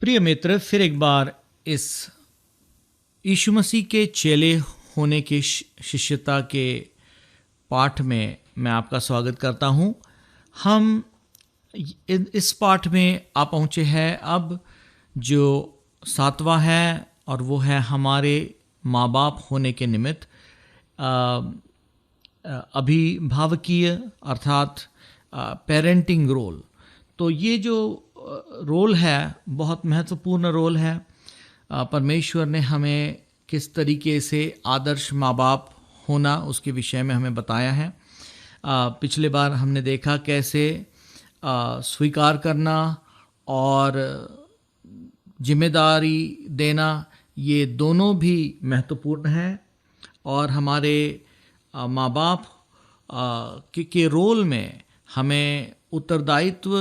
प्रिय मित्र, फिर एक बार इस यीशु मसीह के चेले होने के शिष्यता के पाठ में मैं आपका स्वागत करता हूं। हम इस पाठ में आ पहुंचे हैं अब जो 7वां है, और वो है हमारे माँ बाप होने के निमित्त अभिभावकीय अर्थात पेरेंटिंग रोल। तो ये जो रोल है बहुत महत्वपूर्ण रोल है। परमेश्वर ने हमें किस तरीके से आदर्श माँ बाप होना उसके विषय में हमें बताया है। पिछले बार हमने देखा कैसे स्वीकार करना और जिम्मेदारी देना ये दोनों भी महत्वपूर्ण हैं, और हमारे माँ बाप के रोल में हमें उत्तरदायित्व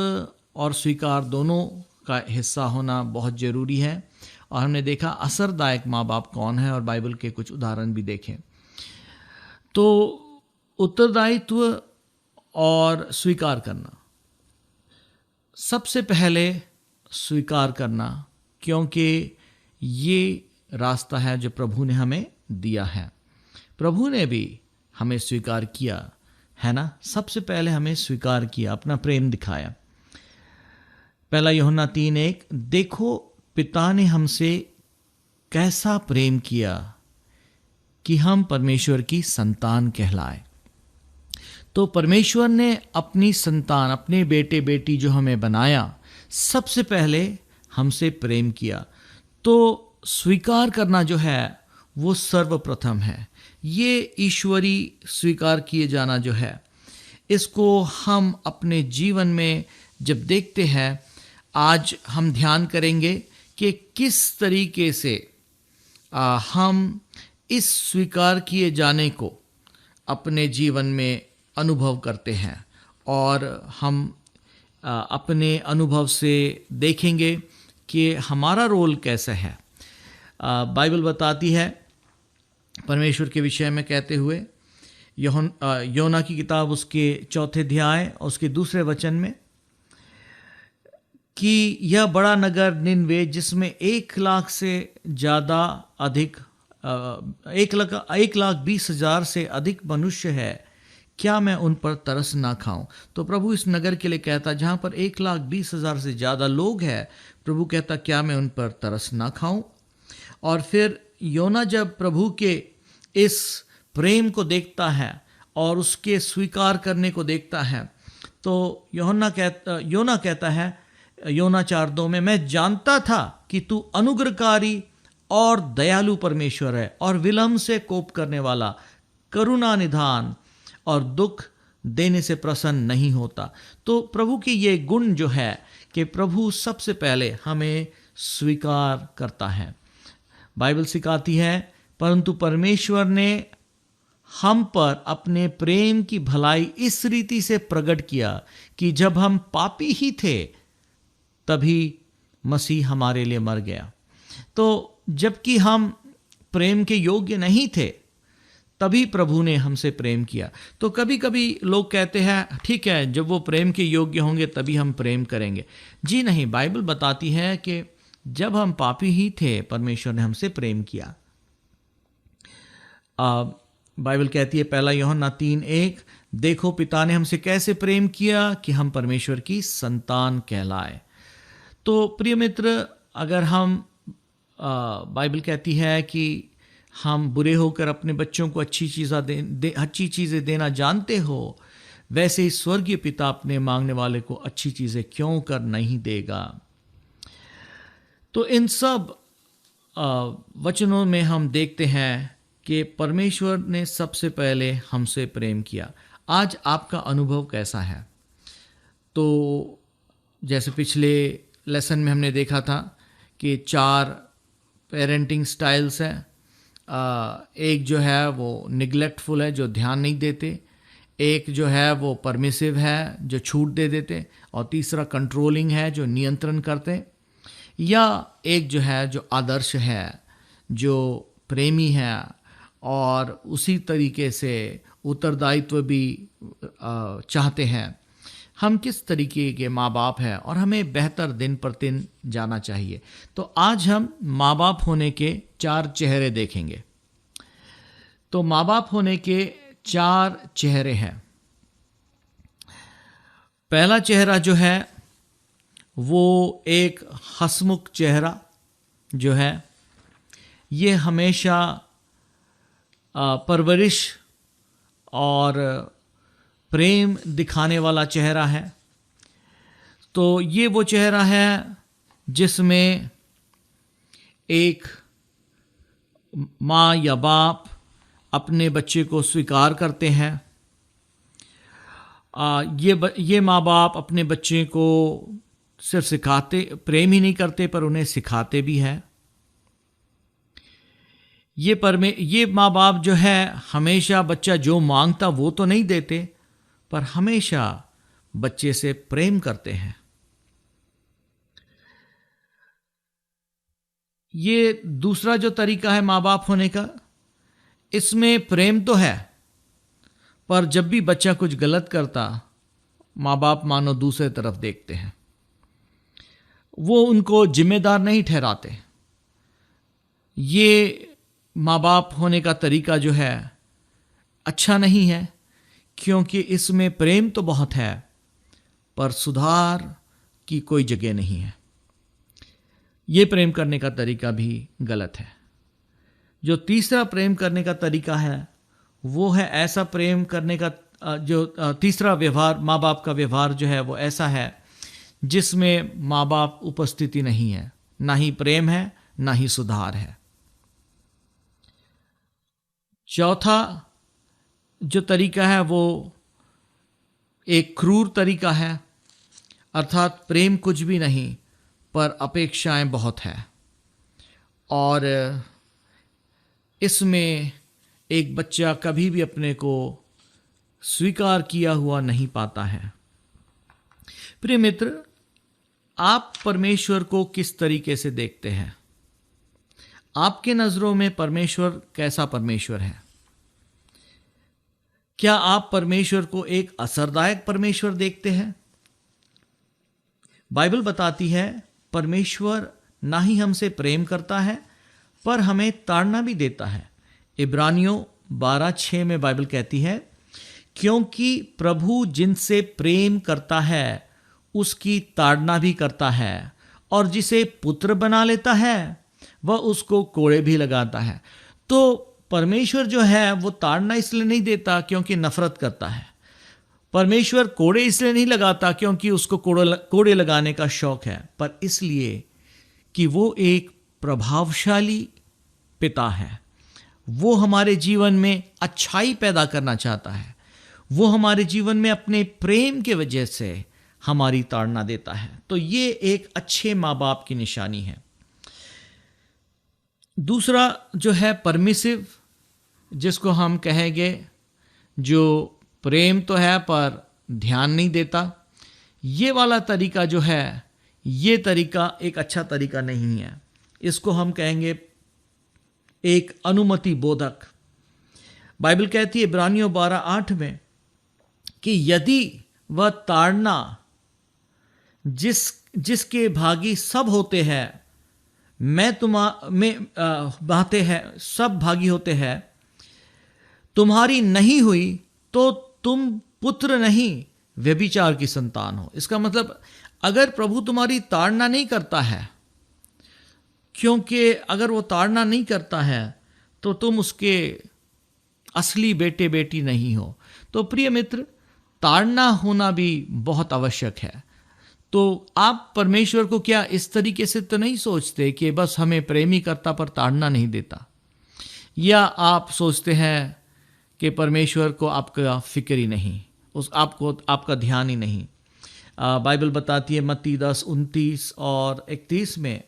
और स्वीकार दोनों का हिस्सा होना बहुत ज़रूरी है। और हमने देखा असरदायक माँ बाप कौन है, और बाइबल के कुछ उदाहरण भी देखें। तो उत्तरदायित्व और स्वीकार करना, सबसे पहले स्वीकार करना, क्योंकि ये रास्ता है जो प्रभु ने हमें दिया है। प्रभु ने भी हमें स्वीकार किया है ना। सबसे पहले हमें स्वीकार किया, अपना प्रेम दिखाया। पहला यूहन्ना 3:1, देखो पिता ने हमसे कैसा प्रेम किया कि हम परमेश्वर की संतान कहलाए। तो परमेश्वर ने अपनी संतान, अपने बेटे बेटी जो हमें बनाया, सबसे पहले हमसे प्रेम किया। तो स्वीकार करना जो है वो सर्वप्रथम है। ये ईश्वरी स्वीकार किए जाना जो है, इसको हम अपने जीवन में जब देखते हैं, आज हम ध्यान करेंगे कि किस तरीके से हम इस स्वीकार किए जाने को अपने जीवन में अनुभव करते हैं, और हम अपने अनुभव से देखेंगे कि हमारा रोल कैसा है। बाइबल बताती है परमेश्वर के विषय में कहते हुए, योना की किताब उसके 4 अध्याय और उसके 2 वचन में, कि यह बड़ा नगर निनवे जिसमें 1,00,000 से ज़्यादा अधिक 1,20,000 से अधिक मनुष्य है, क्या मैं उन पर तरस ना खाऊं। तो प्रभु इस नगर के लिए कहता, जहाँ पर 1,20,000 से ज़्यादा लोग हैं, प्रभु कहता क्या मैं उन पर तरस ना खाऊं। और फिर योना जब प्रभु के इस प्रेम को देखता है और उसके स्वीकार करने को देखता है, तो योना कहता है योना 4:2 में, मैं जानता था कि तू अनुग्रहकारी और दयालु परमेश्वर है, और विलम्ब से कोप करने वाला, करुणा निधान और दुख देने से प्रसन्न नहीं होता। तो प्रभु की ये गुण जो है कि प्रभु सबसे पहले हमें स्वीकार करता है। बाइबल सिखाती है, परंतु परमेश्वर ने हम पर अपने प्रेम की भलाई इस रीति से प्रकट किया कि जब हम पापी ही थे तभी मसीह हमारे लिए मर गया। तो जबकि हम प्रेम के योग्य नहीं थे, तभी प्रभु ने हमसे प्रेम किया। तो कभी कभी लोग कहते हैं ठीक है, जब वो प्रेम के योग्य होंगे तभी हम प्रेम करेंगे। जी नहीं, बाइबल बताती है कि जब हम पापी ही थे परमेश्वर ने हमसे प्रेम किया। बाइबल कहती है पहला यूहन्ना 3:1, देखो पिता ने हमसे कैसे प्रेम किया कि हम परमेश्वर की संतान कहलाए। तो प्रिय मित्र, अगर हम बाइबल कहती है कि हम बुरे होकर अपने बच्चों को अच्छी चीज़ें देना जानते हो, वैसे ही स्वर्गीय पिता अपने मांगने वाले को अच्छी चीज़ें क्यों कर नहीं देगा। तो इन सब वचनों में हम देखते हैं कि परमेश्वर ने सबसे पहले हमसे प्रेम किया। आज आपका अनुभव कैसा है? तो जैसे पिछले लेसन में हमने देखा था कि 4 पेरेंटिंग स्टाइल्स हैं। एक जो है वो निगलेक्टफुल है, जो ध्यान नहीं देते। एक जो है वो परमिसिव है, जो छूट दे देते। और तीसरा कंट्रोलिंग है, जो नियंत्रण करते। या एक जो है जो आदर्श है, जो प्रेमी है और उसी तरीके से उत्तरदायित्व भी चाहते हैं। हम किस तरीके के माँ बाप हैं और हमें बेहतर दिन प्रतिदिन जाना चाहिए। तो आज हम माँ बाप होने के 4 चेहरे देखेंगे। तो माँ बाप होने के 4 चेहरे हैं। पहला चेहरा जो है वो एक हंसमुख चेहरा जो है, ये हमेशा परवरिश और प्रेम दिखाने वाला चेहरा है। तो ये वो चेहरा है जिसमें एक माँ या बाप अपने बच्चे को स्वीकार करते हैं। ये माँ बाप अपने बच्चे को सिर्फ सिखाते, प्रेम ही नहीं करते पर उन्हें सिखाते भी हैं। ये माँ बाप जो है हमेशा बच्चा जो मांगता वो तो नहीं देते, पर हमेशा बच्चे से प्रेम करते हैं। ये दूसरा जो तरीका है माँ बाप होने का, इसमें प्रेम तो है, पर जब भी बच्चा कुछ गलत करता, माँ बाप मानो दूसरे तरफ देखते हैं, वो उनको जिम्मेदार नहीं ठहराते। ये माँ बाप होने का तरीका जो है अच्छा नहीं है, क्योंकि इसमें प्रेम तो बहुत है पर सुधार की कोई जगह नहीं है। ये प्रेम करने का तरीका भी गलत है। जो तीसरा प्रेम करने का तरीका है वो है ऐसा प्रेम करने का, जो तीसरा व्यवहार, माँ बाप का व्यवहार जो है वो ऐसा है जिसमें माँ बाप उपस्थिति नहीं है, ना ही प्रेम है ना ही सुधार है। चौथा जो तरीका है वो एक क्रूर तरीका है, अर्थात प्रेम कुछ भी नहीं पर अपेक्षाएं बहुत है, और इसमें एक बच्चा कभी भी अपने को स्वीकार किया हुआ नहीं पाता है। प्रिय मित्र, आप परमेश्वर को किस तरीके से देखते हैं? आपके नजरों में परमेश्वर कैसा परमेश्वर है? क्या आप परमेश्वर को एक असरदायक परमेश्वर देखते हैं? बाइबल बताती है परमेश्वर ना ही हमसे प्रेम करता है पर हमें ताड़ना भी देता है। इब्रानियों 12:6 में बाइबल कहती है, क्योंकि प्रभु जिनसे प्रेम करता है उसकी ताड़ना भी करता है, और जिसे पुत्र बना लेता है वह उसको कोड़े भी लगाता है। तो परमेश्वर जो है वो ताड़ना इसलिए नहीं देता क्योंकि नफरत करता है। परमेश्वर कोड़े इसलिए नहीं लगाता क्योंकि उसको कोड़े लगाने का शौक है, पर इसलिए कि वो एक प्रभावशाली पिता है। वो हमारे जीवन में अच्छाई पैदा करना चाहता है। वो हमारे जीवन में अपने प्रेम के वजह से हमारी ताड़ना देता है। तो ये एक अच्छे माँ बाप की निशानी है। दूसरा जो है परमिसिव, जिसको हम कहेंगे जो प्रेम तो है पर ध्यान नहीं देता, ये वाला तरीका जो है ये तरीका एक अच्छा तरीका नहीं है। इसको हम कहेंगे एक अनुमति बोधक। बाइबल कहती है इब्रानियों 12:8 में कि यदि वह ताड़ना जिसके भागी सब होते हैं, बातें हैं, सब भागी होते हैं, तुम्हारी नहीं हुई तो तुम पुत्र नहीं व्यभिचार की संतान हो। इसका मतलब अगर प्रभु तुम्हारी ताड़ना नहीं करता है, क्योंकि अगर वो ताड़ना नहीं करता है तो तुम उसके असली बेटे बेटी नहीं हो। तो प्रिय मित्र, ताड़ना होना भी बहुत आवश्यक है। तो आप परमेश्वर को क्या इस तरीके से तो नहीं सोचते कि बस हमें प्रेम ही करता पर ताड़ना नहीं देता, या आप सोचते हैं कि परमेश्वर को आपका फिक्र ही नहीं, आपका ध्यान ही नहीं। बाइबल बताती है मत्ती 10:29 और 31 में,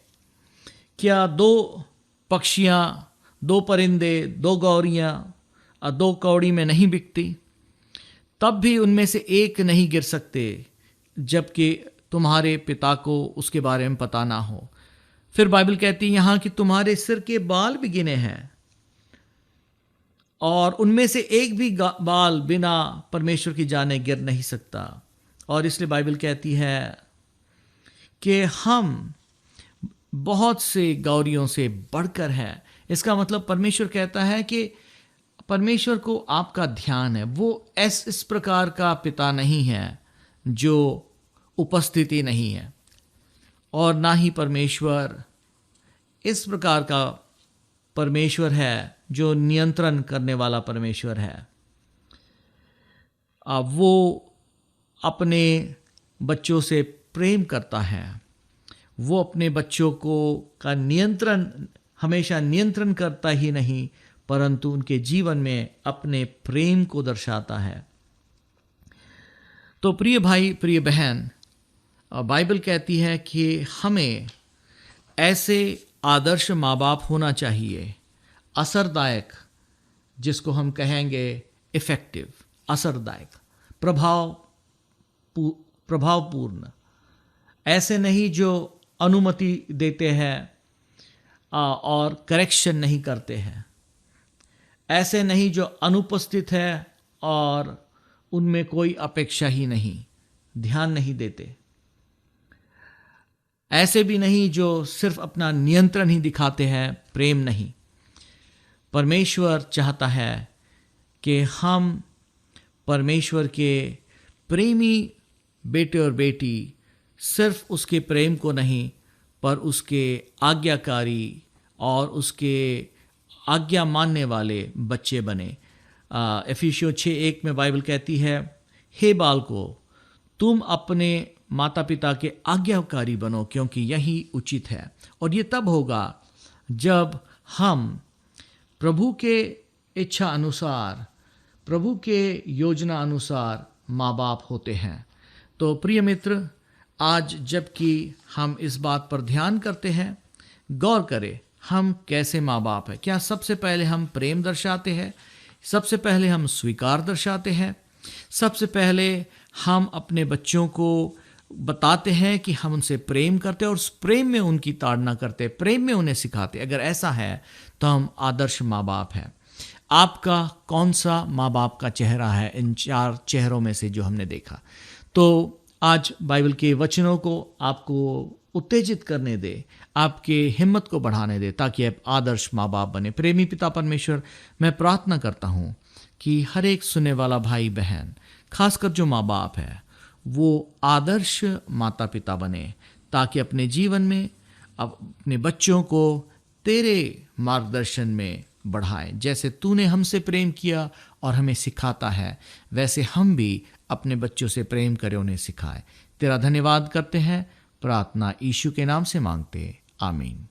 क्या 2 पक्षियाँ, 2 परिंदे, 2 गौरियाँ 2 कौड़ी में नहीं बिकती, तब भी उनमें से एक नहीं गिर सकते जबकि तुम्हारे पिता को उसके बारे में पता ना हो। फिर बाइबल कहती है यहाँ कि तुम्हारे सिर के बाल भी गिने हैं और उनमें से एक भी बाल बिना परमेश्वर की जाने गिर नहीं सकता। और इसलिए बाइबल कहती है कि हम बहुत से गौरियों से बढ़कर है। इसका मतलब परमेश्वर कहता है कि परमेश्वर को आपका ध्यान है। वो इस प्रकार का पिता नहीं है जो उपस्थिति नहीं है, और ना ही परमेश्वर इस प्रकार का परमेश्वर है जो नियंत्रण करने वाला परमेश्वर है। वो अपने बच्चों से प्रेम करता है। वो अपने बच्चों को का नियंत्रण हमेशा नियंत्रण करता ही नहीं, परंतु उनके जीवन में अपने प्रेम को दर्शाता है। तो प्रिय भाई, प्रिय बहन, बाइबल कहती है कि हमें ऐसे आदर्श माँ बाप होना चाहिए, असरदायक, जिसको हम कहेंगे इफेक्टिव, असरदायक, प्रभावपूर्ण। ऐसे नहीं जो अनुमति देते हैं और करेक्शन नहीं करते हैं। ऐसे नहीं जो अनुपस्थित है और उनमें कोई अपेक्षा ही नहीं, ध्यान नहीं देते। ऐसे भी नहीं जो सिर्फ अपना नियंत्रण ही दिखाते हैं, प्रेम नहीं। परमेश्वर चाहता है कि हम परमेश्वर के प्रेमी बेटे और बेटी सिर्फ उसके प्रेम को नहीं, पर उसके आज्ञाकारी और उसके आज्ञा मानने वाले बच्चे बने। एफिसियों 6:1 में बाइबल कहती है, हे बालको, तुम अपने माता पिता के आज्ञाकारी बनो, क्योंकि यही उचित है। और ये तब होगा जब हम प्रभु के इच्छा अनुसार, प्रभु के योजना अनुसार माँ बाप होते हैं। तो प्रिय मित्र, आज जबकि हम इस बात पर ध्यान करते हैं, गौर करें हम कैसे माँ बाप हैं। क्या सबसे पहले हम प्रेम दर्शाते हैं? सबसे पहले हम स्वीकार दर्शाते हैं? सबसे पहले हम अपने बच्चों को बताते हैं कि हम उनसे प्रेम करते हैं और उस प्रेम में उनकी ताड़ना करते, प्रेम में उन्हें सिखाते? अगर ऐसा है तो हम आदर्श माँ बाप हैं। आपका कौन सा माँ बाप का चेहरा है इन 4 चेहरों में से जो हमने देखा? तो आज बाइबल के वचनों को आपको उत्तेजित करने दे, आपके हिम्मत को बढ़ाने दे, ताकि आप आदर्श माँ बाप बने। प्रेमी पिता परमेश्वर, मैं प्रार्थना करता हूँ कि हर एक सुनने वाला भाई बहन, खासकर जो माँ बाप है, वो आदर्श माता पिता बने, ताकि अपने जीवन में अपने बच्चों को तेरे मार्गदर्शन में बढ़ाए। जैसे तूने हमसे प्रेम किया और हमें सिखाता है, वैसे हम भी अपने बच्चों से प्रेम करें, उन्हें सिखाए। तेरा धन्यवाद करते हैं, प्रार्थना यीशु के नाम से मांगते, आमीन।